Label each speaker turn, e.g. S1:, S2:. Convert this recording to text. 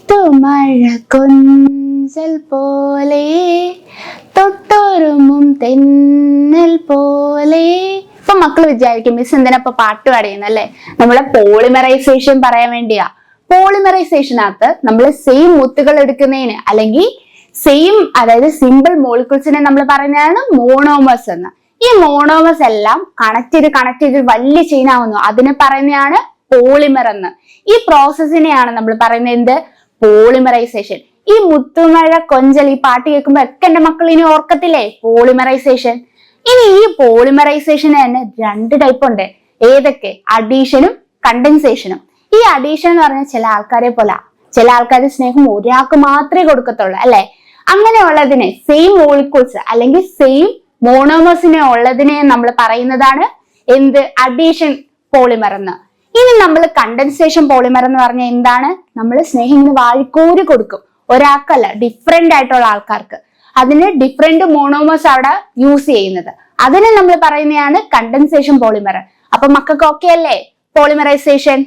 S1: മുത്തുമഴ കൊഞ്ചൽ പോലെ തൊട്ടൊരുമും തെന്നൽ പോലെ. ഇപ്പൊ മക്കൾ വിചാരിക്കും മിസ് എന്തിനാ പാട്ട് പാടിയെന്നല്ലേ? നമ്മളെ പോളിമറൈസേഷൻ പറയാൻ വേണ്ടിയാ. പോളിമറൈസേഷനകത്ത് നമ്മൾ സെയിം മുത്തുകൾ എടുക്കുന്നതിന് അല്ലെങ്കിൽ സെയിം അതായത് സിമ്പിൾ മോളിക്യൂൾസിനെ നമ്മൾ പറയുന്നതാണ് മോണോമേഴ്സ് എന്ന്. ഈ മോണോമേഴ്സ് എല്ലാം കണക്ട് ചെയ്ത് വലിയ ചെയിൻ ആവുന്നു, അതിനെ പറയുന്നതാണ് പോളിമർ എന്ന്. ഈ പ്രോസസ്സിനെയാണ് നമ്മൾ പറയുന്നത് എന്ത്? പോളിമറൈസേഷൻ. ഈ മുത്തുമഴ കൊഞ്ചൽ ഈ പാട്ട് കേൾക്കുമ്പോ ഒക്കെ എന്റെ മക്കൾ ഇനി ഓർക്കത്തില്ലേ പോളിമറൈസേഷൻ? ഇനി ഈ പോളിമറൈസേഷന് തന്നെ രണ്ട് ടൈപ്പ് ഉണ്ട്. ഏതൊക്കെ? അഡീഷനും കണ്ടൻസേഷനും. ഈ അഡീഷൻ എന്ന് പറഞ്ഞാൽ ചില ആൾക്കാരെ പോലെ, ചില ആൾക്കാരുടെ സ്നേഹം ഒരാൾക്ക് മാത്രമേ കൊടുക്കത്തുള്ളൂ അല്ലെ? അങ്ങനെയുള്ളതിനെ സെയിം മോളിക്യൂൾസ് അല്ലെങ്കിൽ സെയിം മോണോമേഴ്സിനെ ഉള്ളതിനെ നമ്മൾ പറയുന്നതാണ് എന്ത്? അഡീഷൻ പോളിമർ എന്ന്. ഇനി നമ്മൾ കണ്ടൻസേഷൻ പോളിമർ എന്ന് പറഞ്ഞാൽ എന്താണ്? നമ്മൾ സ്നേഹം ഇങ്ങനെ വാഴിക്കോരി കൊടുക്കും, ഒരാൾക്കല്ല ഡിഫറെന്റ് ആയിട്ടുള്ള ആൾക്കാർക്ക്. അതിന് ഡിഫറെന്റ് മോണോമേഴ്സ് അവിടെ യൂസ് ചെയ്യുന്നത്, അതിനെ നമ്മൾ പറയുന്നതാണ് കണ്ടൻസേഷൻ പോളിമർ. അപ്പൊ മക്കൾക്ക് ഓക്കെ അല്ലേ പോളിമറൈസേഷൻ?